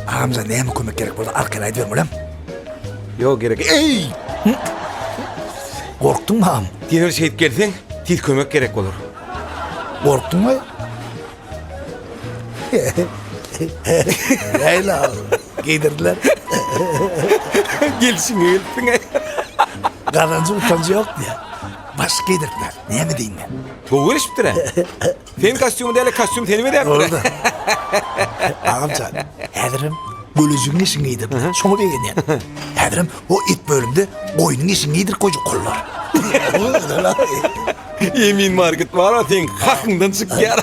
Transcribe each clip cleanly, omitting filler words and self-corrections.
Ağamca neyme kömek gerek burada? Arkalaydı vermem. Yok gerek. Ey! Korktun mu ağam? Diğer şehit gelsen, tiz kömek gerek olur. Korktun mu? Leyla giydirdiler. Gelsin gelsin. Kadancı utancı yok diye. Baş giydirdiler. Niye mi diyeyim ben? Doğru iş bitir ha. Senin kostümü değil, kostüm tenime de yaptır. Orada. Ağamca, Hedirim bölücünün işini giydirdiler. Şunu beğeneyim. Hedirim o it bölümde koyunun işini giydir koyacak kollar. Yemin market var o sen hakkından çık yara.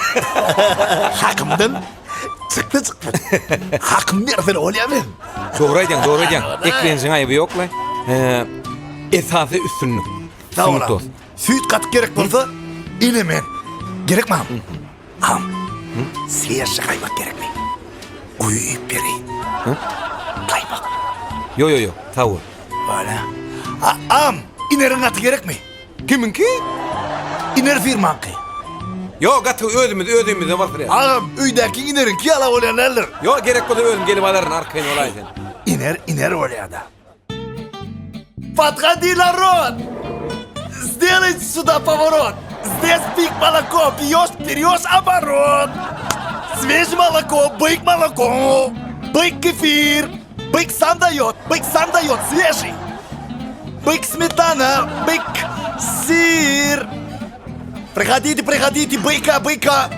Hakımdan çıktı. Hakım bir falan oluyor mu? Doğru aydan, doğru aydan. Eklensin ayıbı yok lan. Esası üstünlük. Tamam. Süt kat gerek olsa inemen. Gerek mi ağam? Ağam, siyasi kaymak gerek mi? Kuyu ip vereyim. Kaymak. Yo. Tavır. Böyle. Ağam, inerin atı gerek mi? Kiminki? İner firman ki. Yo katı ödümüzde var ya. Ağam, üydeki inerin ki ala oluyor neler? Yo gerek kodu ödüm gelip alırın arkayın olay sen. Iner oluyor da. Подходи, народ! Сделай сюда поворот! Здесь пик молоко, пьешь оборот! Свежее молоко, бык молоко! Бык кефир! Бык сам дает, свежий! Бык сметана, бык сыр! Приходите, быка!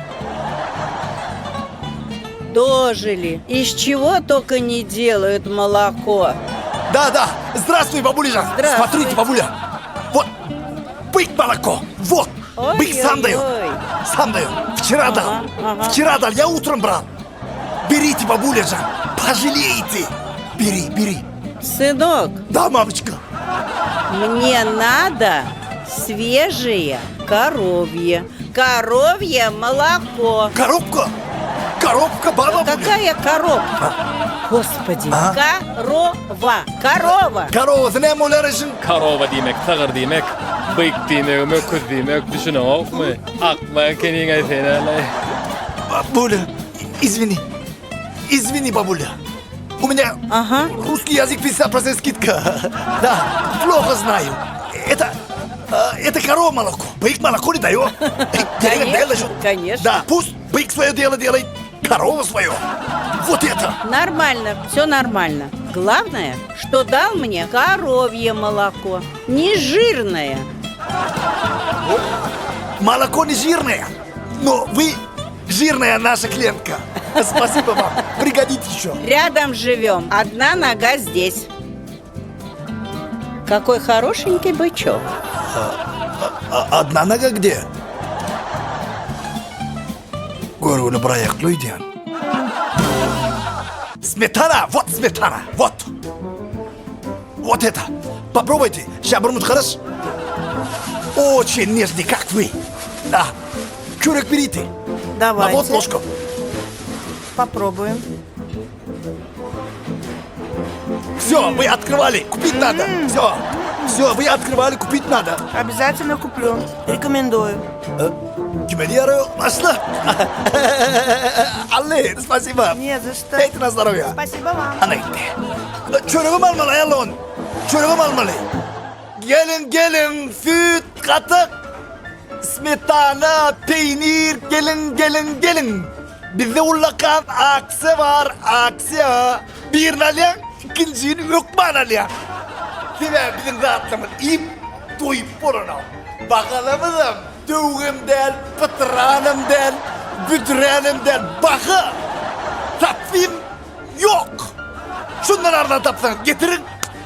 Дожили. Из чего только не делают молоко. Да, здравствуй, бабуля! Здравствуй. Смотрите, бабуля! Вот, бык молоко! Вот! Бык сам дает! Сам дает! Вчера дал, я утром брал! Берите, бабуля же! Пожалеете! Бери! Сынок, Да, мамочка! мне надо свежее коровье. Коровье молоко. Коробка, баба! Какая коробка? Господи, корова. Корова, ne molarışın? Karova demek, sağır demek, bıyık demek, möküz demek, düşünün yok mu? Aklıma kendine fenalay. Бабуля, извини, бабуля. У меня русский язык 50% скидка. Да, плохо знаю. Это корова молоко. Бык молоко не дает. Конечно. Да, пусть бык свое дело делает, корова свое. Вот это. Нормально, все нормально. Главное, что дал мне коровье молоко. Не жирное. Молоко не жирное, но вы жирная наша клиентка. Спасибо вам. Пригодитесь еще. Рядом живем. Одна нога здесь. Какой хорошенький бычок. Одна нога где? Гору проект Луидиан. Сметана, вот. Вот это. Попробуйте. Шабрумут хорош. Очень нежный, как вы. Да. Чурек берите. Давайте. А вот ложку. Попробуем. Все, вы открывали, купить надо. Все, вы открывали, купить надо. Обязательно куплю. Рекомендую. Кимедиару, масло. Алле, спасибо. Не за что. Дайте на здоровье. Спасибо вам. Ana çörüğüm almalı yalon. Çörüğüm almalı. Gelin süt katık. Smetana, peynir, gelin. Bizde ullakan aksi var, aksi ha. Bir nalya, ikincini yok nalya. Size bizim rahatlığımız ip doyup boruna. Bakalımızım, dövgümden, pıtranımdan, büdrenimden bakı. Tatlim yok. Şunları aradan tapsanız getirin.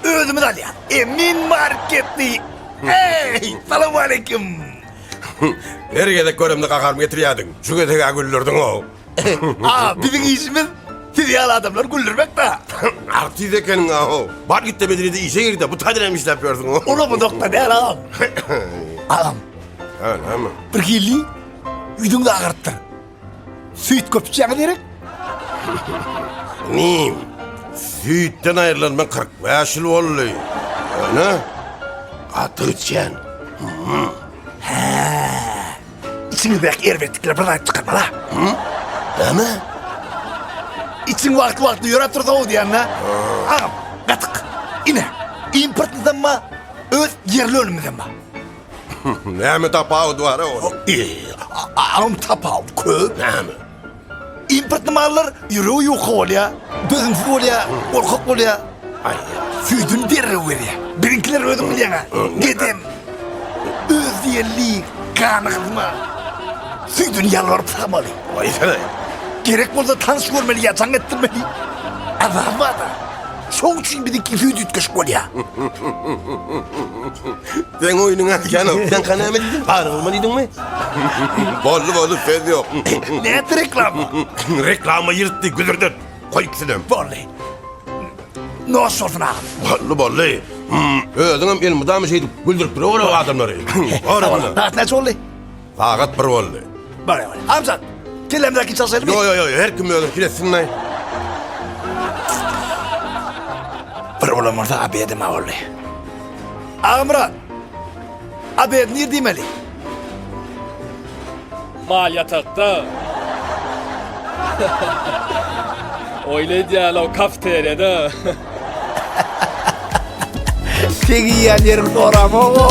Özümü de alın. Emin marketli. Hey, selamun aleyküm. Nereye körümde kakarım getiriyordun? Şu getege güldürdün o. Bizim işimiz sizi yalı adamlar güldürmek de. Artist ekenin o. Bar git demedin de işe girdi. Bu tadiren iş yapıyorsun o. Onu bu nokta değil ağam. Ağam, Öyle mi? bir kirli yüzünü de ağırttın. Süt köpüçeğe derek. Neyim? Sütten ayrılan ben 45 yıl oldu. Öyle? Atıçen. He. İçinizdeki ervettikler bana çıkarma la. Ama? İçin vakti yörep durdu o diyen la. Ağam, katık. İne, importludan mı, öz yerli ölümünden mi? Ne mi tapağı duvara oğlum? Ağam tapav, köp. Ne mi? İmportlu mallar yürü yok oluyor. Dözümsüz oluyor, korkak oluyor. Ay ya. Süydün derre veriyor. Birinkiler ödüm bilene. Gidin. Öz yerli, kanı kızma. Süydün yalvarıp sağmalı. Vay sana. Gerek bolsa tanış görmeli ya, can ettirmeli. Adam var da. Çok için bir iki süydü ütküş oluyor. Sen oyunun canım. Sen kana mı dedin? Bağırma mı dedin mi? Bollu söz yok. Ne etti reklamı? Reklamı yırttı, güldürdün. Koy ikisini. Vallahi. Ne olsun ağam? Bollu. Özünüm benim adamı şeydi. Güldürüp duruyor o adamları. Doğru bunu. Dağıt ne oldu? Fakat bir bollu. Böyle. Amcan. Kellemdeki çalışalım mı? Yo, her kim öldür kiresin lan. Bir olamazsa abi edeme vallahi. Ağam Murat. Abi ed ne demeli? Mal yatakta. Öyle ya o kafeteryada. Tek yiyen yerim doğru ama.